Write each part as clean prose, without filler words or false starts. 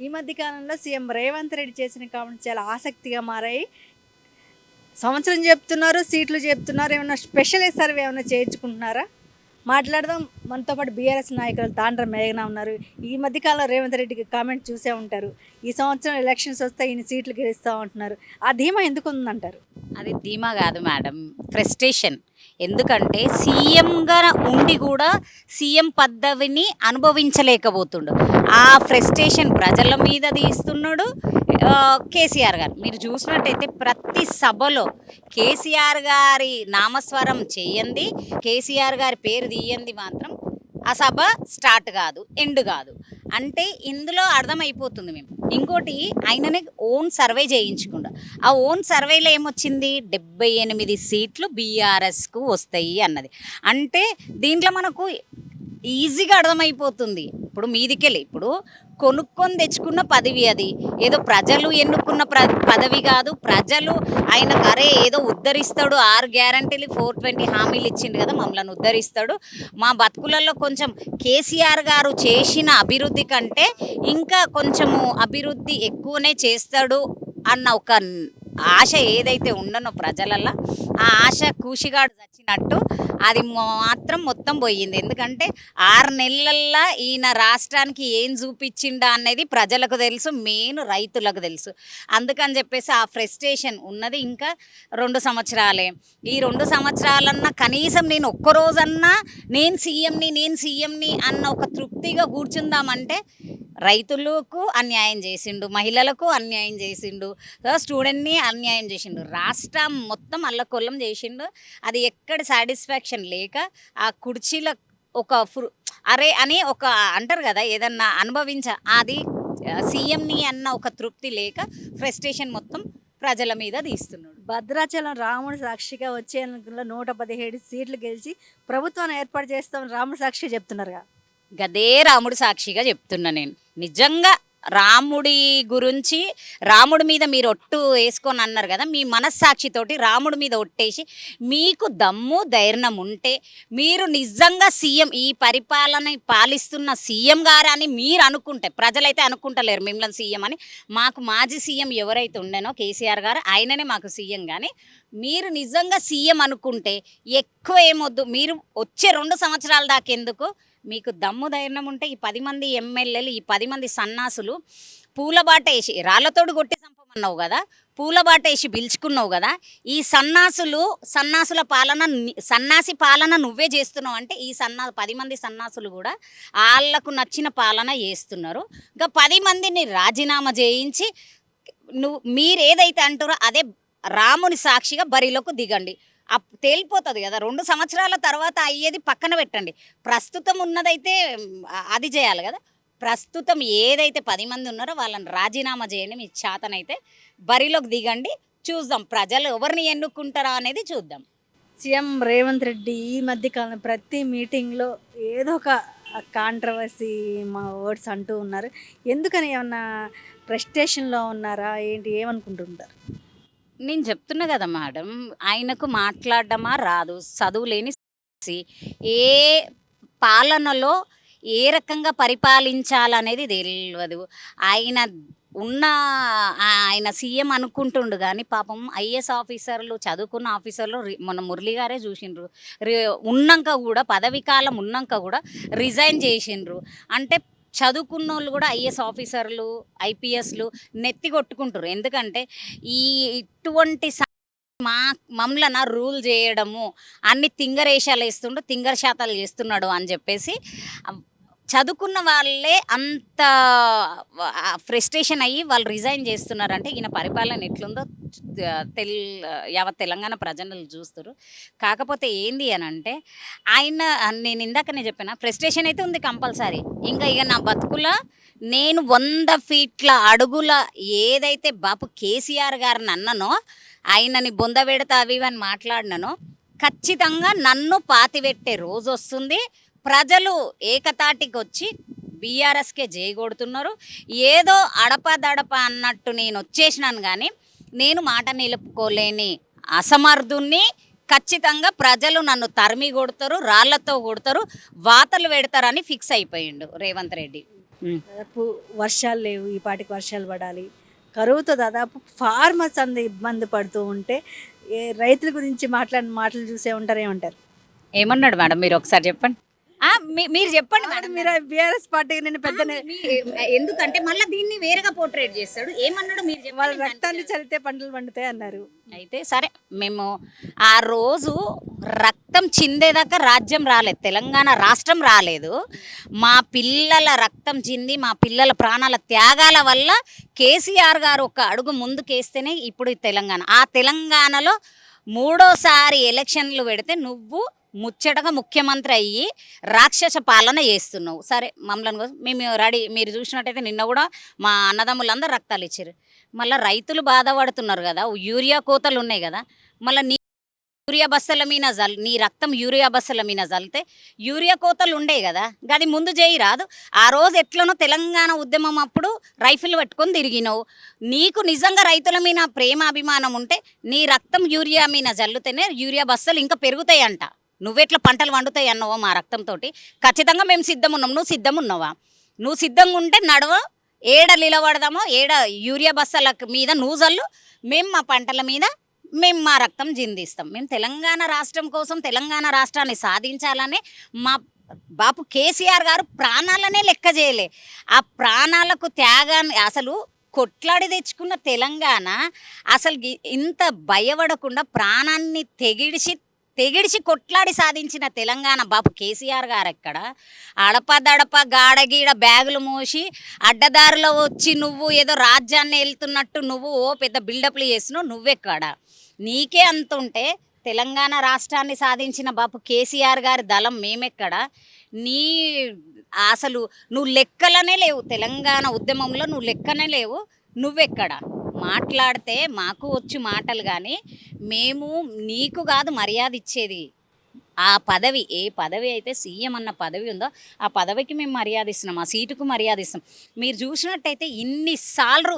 ఈ మధ్య కాలంలో సీఎం రేవంత్ రెడ్డి చేసిన కామెంట్స్ చాలా ఆసక్తిగా మారాయి. సంవత్సరం చెప్తున్నారు, సీట్లు చెప్తున్నారు. ఏమన్నా స్పెషల్ సర్వే ఏమన్నా చేయించుకుంటున్నారా? మాట్లాడదాం. మనతో పాటు బీఆర్ఎస్ నాయకులు తాండ్ర మేఘన ఉన్నారు. ఈ మధ్యకాలంలో రేవంత్ రెడ్డికి కామెంట్ చూసే ఉంటారు. ఈ సంవత్సరం ఎలక్షన్స్ వస్తే ఇన్ని సీట్లు గెలుస్తాం అంటున్నారు. ఆ ధీమా ఎందుకు ఉందంటారు? అది ధీమా కాదు మేడం, ఫ్రస్ట్రేషన్. ఎందుకంటే సీఎంగా ఉండి కూడా సీఎం పదవిని అనుభవించలేకపోతుండు. ఆ ఫ్రస్ట్రేషన్ ప్రజల మీద తీస్తున్నాడు. కేసీఆర్ గారు మీరు చూసినట్టయితే ప్రతి సభలో కేసీఆర్ గారి నామస్వరం చేయండి, కేసీఆర్ గారి పేరు తీయండి మాత్రం ఆ సభ స్టార్ట్ కాదు, ఎండ్ కాదు. అంటే ఇందులో అర్థమైపోతుంది మేము. ఇంకోటి, ఆయననే ఓన్ సర్వే చేయించుకుండా ఆ ఓన్ సర్వేలో ఏమొచ్చింది, 78 సీట్లు బీఆర్ఎస్కు వస్తాయి అన్నది. అంటే దీంట్లో మనకు ఈజీగా అర్థమైపోతుంది. ఇప్పుడు మీదికెళ్ళి ఇప్పుడు కొనుక్కొని తెచ్చుకున్న పదవి అది, ఏదో ప్రజలు ఎన్నుకున్న పదవి కాదు. ప్రజలు ఆయనకు అరే ఏదో ఉద్ధరిస్తాడు, 6 గ్యారంటీలు 420 హామీలు ఇచ్చిండు కదా, మమ్మల్ని ఉద్ధరిస్తాడు, మా బతుకులలో కొంచెం కేసీఆర్ గారు చేసిన అభివృద్ధి కంటే ఇంకా కొంచెము అభివృద్ధి ఎక్కువనే చేస్తాడు అన్న ఒక ఆశ ఏదైతే ఉండనో ప్రజలల్లో, ఆ ఆశ కూషిగాడు చచ్చినట్టు అది మాత్రం మొత్తం పోయింది. ఎందుకంటే 6 నెలల్లో ఈయన రాష్ట్రానికి ఏం చూపించిండా అనేది ప్రజలకు తెలుసు, మెయిన్ రైతులకు తెలుసు. అందుకని చెప్పేసి ఆ ఫ్రస్ట్రేషన్ ఉన్నది ఇంకా 2 సంవత్సరాలే. ఈ 2 సంవత్సరాలన్నా కనీసం నేను ఒక్కరోజన్నా నేను సీఎంని అన్న ఒక తృప్తిగా కూర్చుందామంటే రైతులకు అన్యాయం చేసిండు, మహిళలకు అన్యాయం చేసిండు, స్టూడెంట్ని అన్యాయం చేసిండు, రాష్ట్రం మొత్తం అల్లకొల్లం చేసిండు. అది ఎక్కడ సాటిస్ఫాక్షన్ లేక ఆ కుర్చీల ఒక అరే అని ఒక అంటారు కదా, ఏదన్నా అది సీఎంని అన్న ఒక తృప్తి లేక ఫ్రస్ట్రేషన్ మొత్తం ప్రజల మీద తీస్తున్నాడు. భద్రాచలం రాముడి సాక్షిగా వచ్చే ఎన్నికల్లో 117 సీట్లు గెలిచి ప్రభుత్వాన్ని ఏర్పాటు చేస్తామని రాముడి సాక్షి చెప్తున్నారుగా. గదే రాముడు సాక్షిగా చెప్తున్నా నేను. నిజంగా రాముడి గురించి, రాముడి మీద మీరు ఒట్టు వేసుకొని అన్నారు కదా, మీ మనస్సాక్షితోటి రాముడి మీద ఒట్టేసి మీకు దమ్ము ధైర్యం ఉంటే మీరు నిజంగా సీఎం, ఈ పరిపాలన పాలిస్తున్న సీఎం గారు అని మీరు అనుకుంటే, ప్రజలైతే అనుకుంటలేరు మిమ్మల్ని సీఎం అని. మాకు మాజీ సీఎం ఎవరైతే ఉండేనో కేసీఆర్ గారు, ఆయననే మాకు సీఎం. కానీ మీరు నిజంగా సీఎం అనుకుంటే ఎక్కువ ఏమొద్దు, మీరు వచ్చే 2 సంవత్సరాల దాకెందుకు, మీకు దమ్ము ధైర్యం ఉంటే ఈ 10 మంది ఎమ్మెల్యేలు, ఈ 10 మంది సన్నాసులు పూలబాట వేసి రాళ్లతోడు కొట్టి చంపమన్నావు కదా, పూలబాట వేసి పిలుచుకున్నావు కదా, ఈ సన్నాసుల పాలన, సన్నాసి పాలన నువ్వే చేస్తున్నావు అంటే ఈ 10 మంది సన్నాసులు కూడా వాళ్ళకు నచ్చిన పాలన చేస్తున్నారు. ఇంకా 10 మందిని రాజీనామా చేయించి మీరు ఏదైతే అంటారో అదే రాముని సాక్షిగా బరిలోకి దిగండి. తేలిపోతుంది కదా. 2 సంవత్సరాల తర్వాత అయ్యేది పక్కన పెట్టండి. ప్రస్తుతం ఉన్నదైతే అది చేయాలి కదా. ప్రస్తుతం ఏదైతే 10 మంది ఉన్నారో వాళ్ళని రాజీనామా చేయండి. మీ చేతనైతే బరిలోకి దిగండి. చూద్దాం ప్రజలు ఎవరిని ఎన్నుకుంటారా అనేది చూద్దాం. సీఎం రేవంత్ రెడ్డి ఈ మధ్యకాలం ప్రతి మీటింగ్లో ఏదో ఒక కాంట్రవర్సీ మా వర్డ్స్ అంటూ ఉన్నారు. ఎందుకని ఏమన్నా ఫ్రస్ట్రేషన్లో ఉన్నారా ఏంటి, ఏమనుకుంటుంటారు? నేను చెప్తున్నా కదా మేడం, ఆయనకు మాట్లాడడమా రాదు, చదువు లేని ఏ పాలనలో ఏ రకంగా పరిపాలించాలనేది తెలియదు. ఆయన ఆయన సీఎం అనుకుంటుండు కానీ పాపం ఐఏఎస్ ఆఫీసర్లు, చదువుకున్న ఆఫీసర్లు మొన్న మురళి గారే చూసిండ్రు, ఉన్నాక కూడా పదవి కాలం ఉన్నాక కూడా రిజైన్ చేసిండ్రు. అంటే చదువుకున్న వాళ్ళు కూడా ఐఏఎస్ ఆఫీసర్లు, ఐపీఎస్లు నెత్తి కొట్టుకుంటారు. ఎందుకంటే ఇటువంటి మమ్మల్ని రూల్ చేయడము, అన్ని తింగరేషాలు వేస్తుండు, తింగర శాతాలు చేస్తున్నాడు అని చెప్పేసి చదువుకున్న వాళ్ళే అంత ఫ్రస్ట్రేషన్ అయ్యి వాళ్ళు రిజైన్ చేస్తున్నారంటే ఈయన పరిపాలన ఎట్లుందో యావత్ తెలంగాణ ప్రజలు చూస్తారు. కాకపోతే ఏంది అని అంటే నేను ఇందాకనే చెప్పిన ఫ్రస్ట్రేషన్ అయితే ఉంది కంపల్సరీ. ఇక నా బతుకుల నేను 100 ఫీట్ల అడుగుల ఏదైతే బాపు కేసీఆర్ గారిని అన్ననో, ఆయనని బొందబెడతా అవి అని మాట్లాడిననో, ఖచ్చితంగా నన్ను పాతిపెట్టే రోజు వస్తుంది. ప్రజలు ఏకతాటికి వచ్చి బీఆర్ఎస్కే కొడుతున్నారు. ఏదో అడపదడప అన్నట్టు నేను వచ్చేసినాను కానీ నేను మాట నిలుపుకోలేని అసమర్థుణ్ణి. ఖచ్చితంగా ప్రజలు నన్ను తరిమి కొడతారు, రాళ్లతో కొడతారు, వాతలు పెడతారని ఫిక్స్ అయిపోయిండు రేవంత్ రెడ్డి. ఉమ్. దాదాపు వర్షాలు లేవు, ఈ పాటికి వర్షాలు పడాలి. కరువుతో దాదాపు ఫార్మర్స్ అంత ఇబ్బంది పడుతూ ఉంటే రైతుల గురించి మాట్లాడిన మాటలు చూసే ఉంటారు, ఏమంటారు? ఏమన్నాడు మేడం మీరు ఒకసారి చెప్పండి. మీరు చెప్పండి మేడం. మీరు బీఆర్ఎస్ పార్టీకి నేను పెద్ద ఎందుకంటే మళ్ళీ దీన్ని వేరేగా పోర్ట్రేట్ చేస్తాడు. ఏమన్నాడు మీరు వాళ్ళ చెప్పండి. రక్తాన్ని చల్లితే పంటలు పండుతాయి అన్నారు. అయితే సరే, మేము ఆ రోజు రక్తం చిందేదాకా రాజ్యం రాలేదు, తెలంగాణ రాష్ట్రం రాలేదు. మా పిల్లల రక్తం చింది, మా పిల్లల ప్రాణాల త్యాగాల వల్ల కేసీఆర్ గారు ఒక అడుగు ముందుకేస్తేనే ఇప్పుడు ఈ తెలంగాణ. ఆ తెలంగాణలో మూడోసారి ఎలక్షన్లు పెడితే నువ్వు ముచ్చటగా ముఖ్యమంత్రి అయ్యి రాక్షస పాలన చేస్తున్నావు. సరే, మమ్మల్ని మేము రెడీ. మీరు చూసినట్టయితే నిన్న కూడా మా అన్నదమ్ములందరూ రక్తాలు ఇచ్చారు. మళ్ళీ రైతులు బాధపడుతున్నారు కదా, యూరియా కోతలు ఉన్నాయి కదా. మళ్ళీ నీ యూరియా బస్సుల మీద నీ రక్తం యూరియా బస్సుల మీద చల్లితే యూరియా కోతలు ఉండే కదా, గది ముందు చేయి రాదు. ఆ రోజు ఎట్లనో తెలంగాణ ఉద్యమం అప్పుడు రైఫిల్ పట్టుకొని తిరిగినావు. నీకు నిజంగా రైతుల మీద ప్రేమ అభిమానం ఉంటే నీ రక్తం యూరియా మీద చల్లుతేనే యూరియా బస్సులు ఇంకా పెరుగుతాయంట. నువ్వెట్లా పంటలు వండుతాయి అన్నావో మా రక్తంతో ఖచ్చితంగా మేము సిద్ధం ఉన్నాం. నువ్వు సిద్ధం ఉన్నావా? నువ్వు సిద్ధంగా ఉంటే నడవ, ఏడ నిలబడదామో, ఏడ యూరియా బస్సుల మీద నూజళ్ళు, మేము మా పంటల మీద మేము మా రక్తం జిందిస్తాం. మేము తెలంగాణ రాష్ట్రం కోసం, తెలంగాణ రాష్ట్రాన్ని సాధించాలనే మా బాపు కేసీఆర్ గారు ప్రాణాలనే లెక్క చేయలే. ఆ ప్రాణాలకు త్యాగాన్ని అసలు కొట్లాడి తెచ్చుకున్న తెలంగాణ అసలు ఇంత భయపడకుండా ప్రాణాన్ని తెగిడిచి కొట్లాడి సాధించిన తెలంగాణ బాపు కేసీఆర్ గారు ఎక్కడ? అడపదడప గాడగీడ బ్యాగులు మోసి అడ్డదారిలో వచ్చి నువ్వు ఏదో రాజ్యాన్ని వెళ్తున్నట్టు నువ్వు ఓ పెద్ద బిల్డప్లు చేసినావు. నువ్వెక్కడ? నీకే అంతుంటే తెలంగాణ రాష్ట్రాన్ని సాధించిన బాపు కేసీఆర్ గారి దళం మేమెక్కడ? నీ అసలు నువ్వు లెక్కలనే లేవు, తెలంగాణ ఉద్యమంలో నువ్వు లెక్కనే లేవు. నువ్వెక్కడ? మాట్లాడితే మాకు వచ్చు మాటలు, కానీ మేము నీకు కాదు మర్యాద ఇచ్చేది. ఆ పదవి, ఏ పదవి అయితే సీఎం అన్న పదవి ఉందో ఆ పదవికి మేము మర్యాద ఇస్తున్నాం, ఆ సీటుకు మర్యాద ఇస్తాం. మీరు చూసినట్టయితే ఇన్నిసార్లు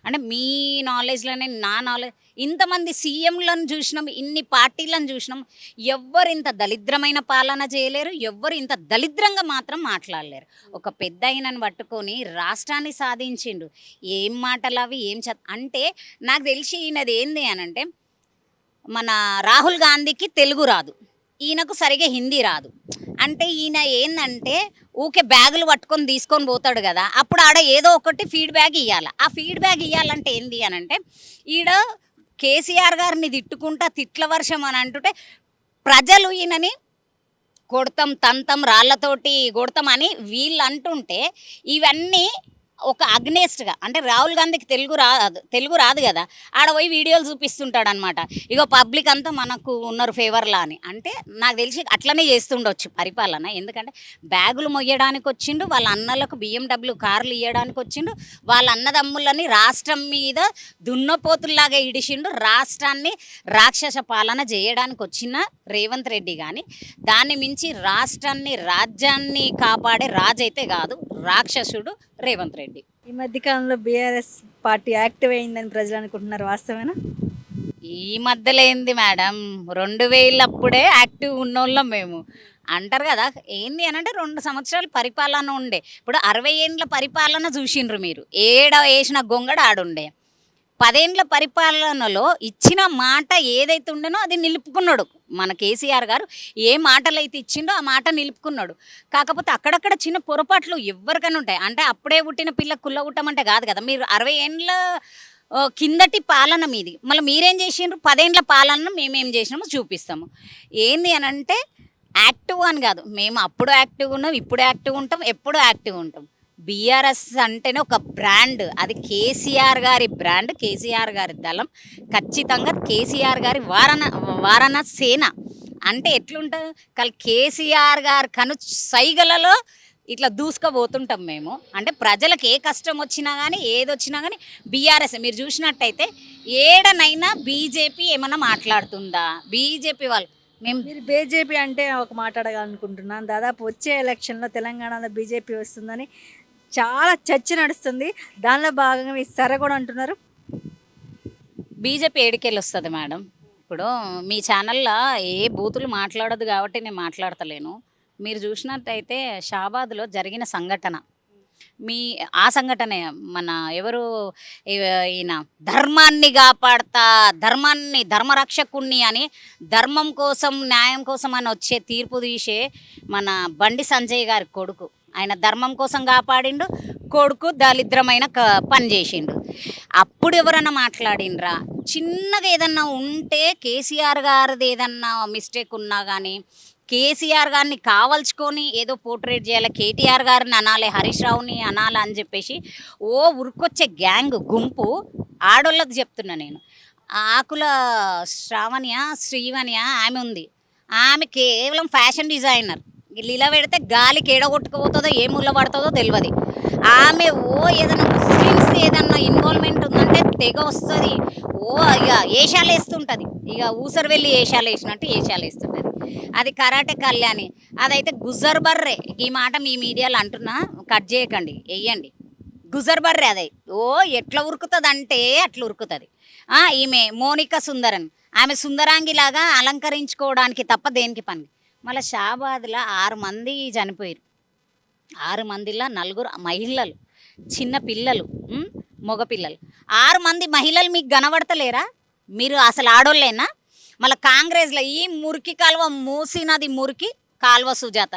అంటే మీ నాలెడ్జ్లోనే నా నాలెడ్జ్ ఇంతమంది సీఎంలను చూసినాం, ఇన్ని పార్టీలను చూసినాం. ఎవ్వరు ఇంత దరిద్రమైన పాలన చేయలేరు, ఎవ్వరు ఇంత దరిద్రంగా మాత్రం మాట్లాడలేరు. ఒక పెద్ద ఆయనను పట్టుకొని రాష్ట్రాన్ని సాధించిండు. ఏం మాటలు అవి, ఏం అంటే నాకు తెలిసి ఈయనది ఏంది అనంటే, మన రాహుల్ గాంధీకి తెలుగు రాదు, ఈయనకు సరిగా హిందీ రాదు. అంటే ఈయన ఏంటంటే ఊకే బ్యాగులు పట్టుకొని తీసుకొని పోతాడు కదా, అప్పుడు ఆడ ఏదో ఒకటి ఫీడ్బ్యాక్ ఇవ్వాలి. ఆ ఫీడ్బ్యాక్ ఇవ్వాలంటే ఏంది అనంటే, ఈడ కేసీఆర్ గారిని తిట్టుకుంటా తిట్ల వర్షం అని అంటుంటే ప్రజలు ఈయనని కొడతాం, తంతం, రాళ్లతోటి కొడతాం అని వీళ్ళు అంటుంటే ఇవన్నీ ఒక అగ్నెస్ట్గా, అంటే రాహుల్ గాంధీకి తెలుగు రాదు కదా, ఆడ పోయి వీడియోలు చూపిస్తుంటాడు అనమాట. ఇగో పబ్లిక్ అంతా మనకు ఉన్నారు ఫేవర్లా అని. అంటే నాకు తెలిసి అట్లనే చేస్తుండొచ్చు పరిపాలన. ఎందుకంటే బ్యాగులు మొయ్యడానికి వచ్చిండు, వాళ్ళ అన్నలకు BMW కార్లు ఇవ్వడానికి వచ్చిండు, వాళ్ళ అన్నదమ్ములని రాష్ట్రం మీద దున్నపోతుల్లాగా ఇడిచిండు, రాష్ట్రాన్ని రాక్షస పాలన చేయడానికి వచ్చిన రేవంత్ రెడ్డి. కానీ దాన్ని మించి రాష్ట్రాన్ని, రాజ్యాన్ని కాపాడే రాజు అయితే కాదు, రాక్షసుడు రేవంత్ రెడ్డి. ఈ మధ్యకాలంలో బీఆర్ఎస్ పార్టీ యాక్టివ్ అయిందని ప్రజలు అనుకుంటున్నారు, వాస్తవేనా? ఈ మధ్యలో ఏంది మేడం, 2000 అప్పుడే యాక్టివ్ ఉన్నోళ్ళం మేము. అంటారు కదా ఏంది అని అంటే 2 సంవత్సరాలు పరిపాలన ఉండే. ఇప్పుడు 60 ఏండ్ల పరిపాలన చూసిండ్రు మీరు, ఏడ వేసిన గొంగడ ఆడుండే. 10 ఏండ్ల పరిపాలనలో ఇచ్చిన మాట ఏదైతే ఉండేనో అది నిలుపుకున్నాడు మన కేసీఆర్ గారు. ఏ మాటలు అయితే ఇచ్చిండో ఆ మాట నిలుపుకున్నాడు. కాకపోతే అక్కడక్కడ చిన్న పొరపాట్లు ఎవరికైనా ఉంటాయి. అంటే అప్పుడే పుట్టిన పిల్ల కుల్లగుట్టమంటే కాదు కదా. మీరు 60 ఏండ్ల కిందటి పాలన మీది, మళ్ళీ మీరేం చేసిండ్రు? 10 ఏండ్ల పాలనను మేమేం చేసినామో చూపిస్తాము. ఏంది అని అంటే యాక్టివ్ అని కాదు, మేము అప్పుడు యాక్టివ్గా ఉన్నాం, ఇప్పుడు యాక్టివ్గా ఉంటాం, ఎప్పుడు యాక్టివ్గా ఉంటాం. బీఆర్ఎస్ అంటేనే ఒక బ్రాండ్, అది కేసీఆర్ గారి బ్రాండ్, కేసీఆర్ గారి దళం. ఖచ్చితంగా కేసీఆర్ గారి వారణ సేన. అంటే ఎట్లుంటుంది, కేసీఆర్ గారి సైగలలో ఇట్లా దూసుకుపోతుంటాం మేము. అంటే ప్రజలకు ఏ కష్టం వచ్చినా కానీ ఏదొచ్చినా కానీ బీఆర్ఎస్. మీరు చూసినట్టయితే ఏడనైనా బీజేపీ ఏమన్నా మాట్లాడుతుందా? బీజేపీ వాళ్ళు మీరు బీజేపీ అంటే ఒక మాట్లాడాలనుకుంటున్నాను. దాదాపు వచ్చే ఎలక్షన్లో తెలంగాణలో బీజేపీ వస్తుందని చాలా చర్చ నడుస్తుంది. దానిలో భాగంగా మీ సర కూడా అంటున్నారు. బీజేపీ ఏడికెళ్ళి వస్తుంది మేడం? ఇప్పుడు మీ ఛానల్లో ఏ బూతులు మాట్లాడదు కాబట్టి నేను మాట్లాడతలేను. మీరు చూసినట్టయితే షాబాద్లో జరిగిన సంఘటన, మీ ఆ సంఘటనే మన ఎవరు ఈయన ధర్మాన్ని కాపాడతా ధర్మరక్షకుణ్ణి అని ధర్మం కోసం న్యాయం కోసం అని వచ్చే తీర్పు తీసే మన బండి సంజయ్ గారి కొడుకు. ఆయన ధర్మం కోసం కాపాడిండు, కొడుకు దరిద్రమైన పని చేసిండు. అప్పుడు ఎవరన్నా మాట్లాడిండ్రా? చిన్నగా ఏదన్నా ఉంటే కేసీఆర్ గారిది ఏదన్నా మిస్టేక్ ఉన్నా కానీ కేసీఆర్ గారిని కావల్చుకొని ఏదో పోర్ట్రేట్ చేయాలి, కేటీఆర్ గారిని అనాలి, హరీష్ రావుని అనాలి అని చెప్పేసి ఉరికొచ్చే గ్యాంగ్ గుంపు ఆడోళ్ళకి చెప్తున్నా నేను. ఆకుల శ్రీవనియా ఆమె ఉంది, ఆమె కేవలం ఫ్యాషన్ డిజైనర్. ఇలా పెడితే గాలికి ఏడగొట్టుకుపోతుందో ఏ ముళ్ళ పడుతుందో తెలియదు. ఆమె ఏదైనా ముస్లిమ్స్ ఏదన్నా ఇన్వాల్వ్మెంట్ ఉందంటే తెగ వస్తుంది, ఇక ఏషాలు వేస్తుంటుంది, ఇక ఊసరు వెళ్ళి ఏషాలు వేసినట్టు ఏషాలు వేస్తుంటుంది. అది కరాటే కళ్యాణి, అదైతే గుజర్ బర్రే. ఈ మాట మీ మీడియాలో అంటున్నా, కట్ చేయకండి, వెయ్యండి. గుజర్ బర్రే అదే ఎట్లా ఉరుకుతుంది అంటే అట్లా ఉరుకుతుంది. ఈమె మోనికా సుందరన్, ఆమె సుందరాంగిలాగా అలంకరించుకోవడానికి తప్ప దేనికి పని. మళ్ళీ షాబాద్లో 6 మంది చనిపోయారు. 6 మందిలో 4 మహిళలు, చిన్న పిల్లలు, మగపిల్లలు. 6 మంది మహిళలు మీకు కనబడతలేరా? మీరు అసలు ఆడోళ్ళేనా? మళ్ళీ కాంగ్రెస్లో ఈ మురికి కాలువ మూసినది మురికి కాలువ సుజాత,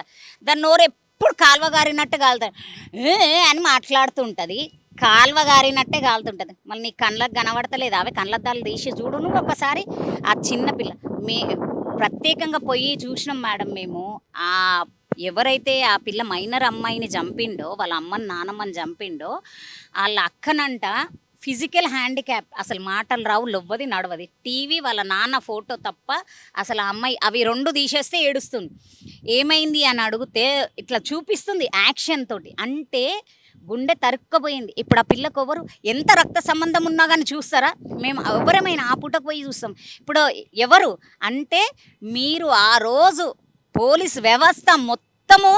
దాని నోరు ఎప్పుడు కాలువ గారినట్టు కాలుతుంది అని మాట్లాడుతుంటుంది, కాలువ గారినట్టే కాలుతుంటుంది. మళ్ళీ నీ కళ్ళకు కనబడతలేదు? అవి కళ్ళద్దాలు తీసి చూడు నువ్వు ఒకసారి. ఆ చిన్నపిల్ల ప్రత్యేకంగా పోయి చూసినాం మేడం మేము. ఎవరైతే ఆ పిల్ల మైనర్ అమ్మాయిని చంపిండో, వాళ్ళ అమ్మని నానమ్మని చంపిండో, వాళ్ళ అక్కనంట ఫిజికల్ హ్యాండిక్యాప్, అసలు మాటలు రావు, లొవ్వది నడవది, టీవీ వాళ్ళ నాన్న ఫోటో తప్ప అసలు ఆ అమ్మాయి అవి 2 తీసేస్తే ఏడుస్తుంది. ఏమైంది అని అడిగితే ఇట్లా చూపిస్తుంది యాక్షన్ తోటి. అంటే గుండె తరుక్కపోయింది. ఇప్పుడు ఆ పిల్లకు ఎవరు ఎంత రక్త సంబంధం ఉన్నా కానీ చూస్తారా? మేము ఎవరమైనా ఆ పూటకు పోయి చూస్తాం. ఇప్పుడు ఎవరు అంటే మీరు ఆ రోజు పోలీసు వ్యవస్థ మొత్తము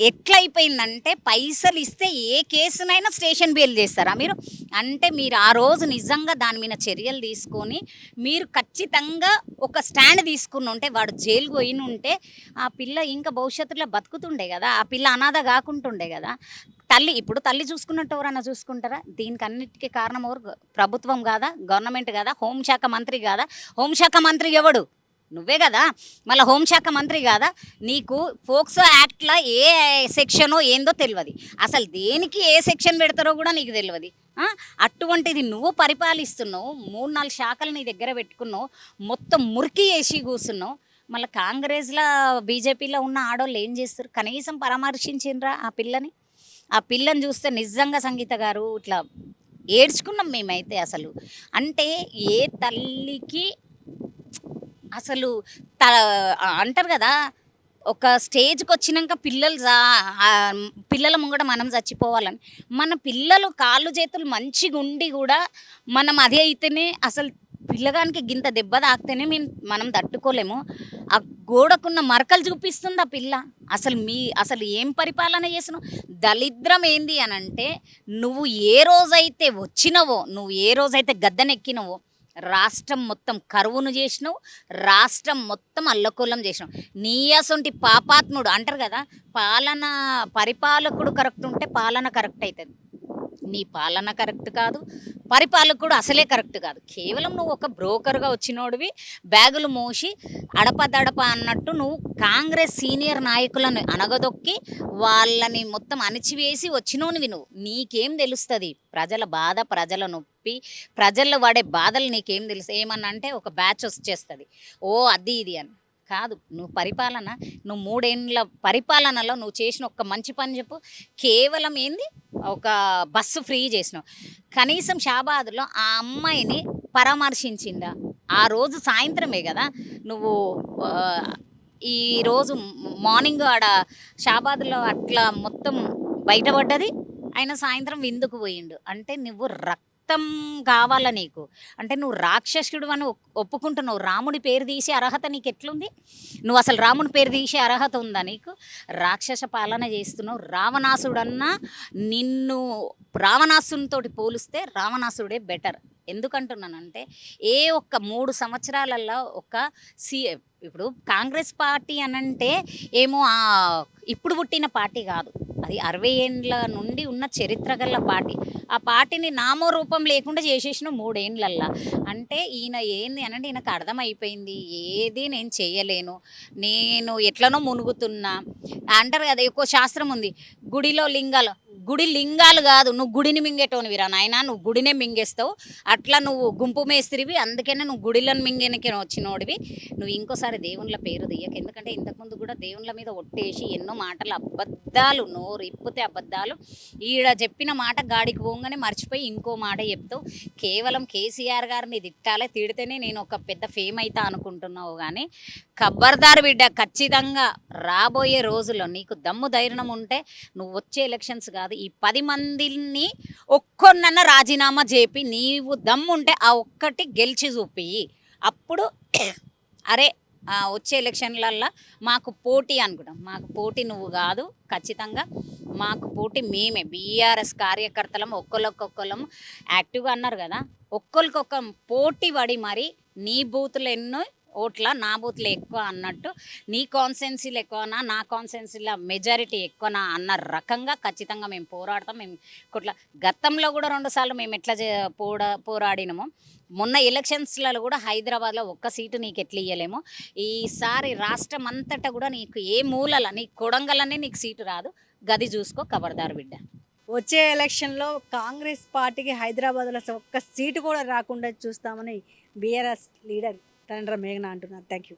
ఎట్లయిపోయిందంటే పైసలు ఇస్తే ఏ కేసునైనా స్టేషన్ బెయిల్ చేస్తారా మీరు? అంటే మీరు ఆ రోజు నిజంగా దాని మీద చర్యలు తీసుకొని మీరు ఖచ్చితంగా ఒక స్టాండ్ తీసుకుని ఉంటే, వాడు జైలుకు పోయి ఉంటే ఆ పిల్ల ఇంకా భవిష్యత్తులో బతుకుతుండే కదా, ఆ పిల్ల అనాథ కాకుంటుండే కదా. ఇప్పుడు తల్లి చూసుకున్నట్టు ఎవరన్నా చూసుకుంటారా? దీనికి అన్నిటికీ కారణం ఎవరు? ప్రభుత్వం కాదా? గవర్నమెంట్ కాదా? హోంశాఖ మంత్రి కాదా? హోంశాఖ మంత్రి ఎవడు? నువ్వే కదా. మళ్ళీ హోంశాఖ మంత్రి కాదా? నీకు ఫోక్సో యాక్ట్లో ఏ సెక్షనో ఏందో తెలియదు, అసలు దేనికి ఏ సెక్షన్ పెడతారో కూడా నీకు తెలియదు. అటువంటిది నువ్వు పరిపాలిస్తున్నావు, 3-4 శాఖలు నీ దగ్గర పెట్టుకున్నావు, మొత్తం మురికి వేసి కూర్చున్నావు. మళ్ళీ కాంగ్రెస్లో బీజేపీలో ఉన్న ఆడవాళ్ళు ఏం చేస్తారు? కనీసం పరామర్శించిండ్రా ఆ పిల్లని? ఆ పిల్లని చూస్తే నిజంగా సంగీత గారు ఇట్లా ఏడ్చుకున్నాం మేమైతే. అసలు అంటే ఏ తల్లికి అసలు అంటారు కదా, ఒక స్టేజ్కి వచ్చినాక పిల్లల ముంగట మనం చచ్చిపోవాలని. మన పిల్లలు కాళ్ళు చేతులు మంచిగా ఉండి కూడా మనం అదే అయితేనే, అసలు పిల్లగానికి గింత దెబ్బ తాకితేనే మనం తట్టుకోలేము. ఆ గోడకున్న మరకలు చూపిస్తుంది ఆ పిల్ల. అసలు ఏం పరిపాలన చేసినావు? దరిద్రం ఏంది అని అంటే, నువ్వు ఏ రోజైతే వచ్చినవో, నువ్వు ఏ రోజైతే గద్దెనెక్కినవో రాష్ట్రం మొత్తం కరువును చేసినావు, రాష్ట్రం మొత్తం అల్లకొల్లం చేసినావు. నీ అసొంటి పాపాత్ముడు అంటారు కదా, పరిపాలకుడు కరెక్ట్ ఉంటే పాలన కరెక్ట్ అవుతుంది. నీ పాలన కరెక్ట్ కాదు, పరిపాలకుడు అసలే కరెక్ట్ కాదు. కేవలం నువ్వు ఒక బ్రోకర్గా వచ్చినోడివి, బ్యాగులు మోసి అడపదడప అన్నట్టు నువ్వు కాంగ్రెస్ సీనియర్ నాయకులను అనగదొక్కి వాళ్ళని మొత్తం అణిచివేసి వచ్చినోనివి నువ్వు. నీకేం తెలుస్తుంది ప్రజల బాధ, ప్రజల నొప్పి, ప్రజల్లో పడే బాధలు నీకేం తెలుసు? ఏమన్నా అంటే ఒక బ్యాచ్ వచ్చేస్తుంది, అది ఇది అని కాదు. నువ్వు నువ్వు 3 ఏళ్ళ పరిపాలనలో నువ్వు చేసిన ఒక్క మంచి పని చెప్పు. కేవలం ఏంది, ఒక బస్సు ఫ్రీ చేసినావు. కనీసం షాబాద్లో ఆ అమ్మాయిని పరామర్శించిందా? ఆ రోజు సాయంత్రమే కదా నువ్వు, ఈరోజు మార్నింగ్ ఆడ షాబాద్లో అట్లా మొత్తం బయటపడ్డది. ఆయన సాయంత్రం విందుకు పోయిండు. అంటే నువ్వు రక్తం కావాలా నీకు? అంటే నువ్వు రాక్షసుడు అని ఒప్పుకుంటున్నావు. రాముడి పేరు తీసే అర్హత నీకు ఎట్లుంది? నువ్వు అసలు రాముడి పేరు తీసే అర్హత ఉందా నీకు? రాక్షస పాలన చేస్తున్నావు. రావణాసుడన్నా నిన్ను రావణాసునితో పోలిస్తే రావణాసుడే బెటర్. ఎందుకంటున్నానంటే ఒక్క 3 సంవత్సరాలలో ఇప్పుడు కాంగ్రెస్ పార్టీ అనంటే ఏమో ఇప్పుడు పుట్టిన పార్టీ కాదు, అది 60 ఏండ్ల నుండి ఉన్న చరిత్ర గల పార్టీ. ఆ పార్టీని నామరూపం లేకుండా చేసేసిన 3 ఏండ్లల్లా. అంటే ఈయన ఏంది అనంటే ఈయనకు అర్థమైపోయింది. ఏది నేను చేయలేను. నేను ఎట్లనో మునుగుతున్నా. అంటారు కదా! ఎక్కువ శాస్త్రం ఉంది. గుడిలో లింగాలు గుడి లింగాలు కాదు. నువ్వు గుడిని మింగేటోనివిరా నాయనా. నువ్వు గుడినే మింగేస్తావు. అట్లా నువ్వు గుంపు మేస్త్రివి. అందుకనే నువ్వు గుడిలను మింగేనికే వచ్చినోడివి. నువ్వు ఇంకోసారి దేవుళ్ళ పేరు తీయకు. ఎందుకంటే ఇంతకుముందు కూడా దేవుళ్ళ మీద ఒట్టేసి ఎన్నో మాటలు అబద్ధాలు, నోరు ఇప్పితే అబద్ధాలు. ఈడ చెప్పిన మాట గాడికి పోగానే మర్చిపోయి ఇంకో మాట చెప్తావు. కేవలం కేసీఆర్ గారిని తిట్టాలి. తిడితేనే నేను ఒక పెద్ద ఫేమ్ అవుతా అనుకుంటున్నావు కానీ ఖబర్దార్ బిడ్డ, ఖచ్చితంగా రాబోయే రోజుల్లో నీకు దమ్ము ధైర్యం ఉంటే నువ్వు వచ్చే ఎలక్షన్స్ కాదు, ఈ 10 మందిని ఒక్కొన్నన్న రాజీనామా చేపి నీవు దమ్ముంటే ఆ ఒక్కటి గెలిచి చూపి అప్పుడు అరే వచ్చే ఎలక్షన్లల్లో మాకు పోటీ అనుకుంటాం. మాకు పోటీ నువ్వు కాదు, ఖచ్చితంగా మాకు పోటీ మేమే. బీఆర్ఎస్ కార్యకర్తలం ఒక్కొక్కళ్ళం యాక్టివ్గా అన్నారు కదా, ఒక్కొక్కరికొక్క పోటీ పడి మరి నీ బూతులు ఎన్నో ఓట్ల నా బూత్లో ఎక్కువ అన్నట్టు, నీ కాన్స్టెన్సీలు ఎక్కువనా నా కాన్స్టెన్సీల మెజారిటీ ఎక్కువనా అన్న రకంగా ఖచ్చితంగా మేము పోరాడతాం. మేము గతంలో కూడా 2 సార్లు మేము ఎట్లా పోరాడినామో, మొన్న ఎలక్షన్స్లలో కూడా హైదరాబాద్లో ఒక్క సీటు నీకు ఎట్లా ఇయ్యలేమో, ఈసారి రాష్ట్రం అంతటా కూడా నీకు ఏ మూలల నీ కొడంగలనే నీకు సీటు రాదు. గది చూసుకో, ఖబర్దారు బిడ్డ. వచ్చే ఎలక్షన్లో కాంగ్రెస్ పార్టీకి హైదరాబాద్లో ఒక్క సీటు కూడా రాకుండా చూస్తామని బీఆర్ఎస్ లీడర్ తండ్రి మేఘన అంటున్నారు. Thank you.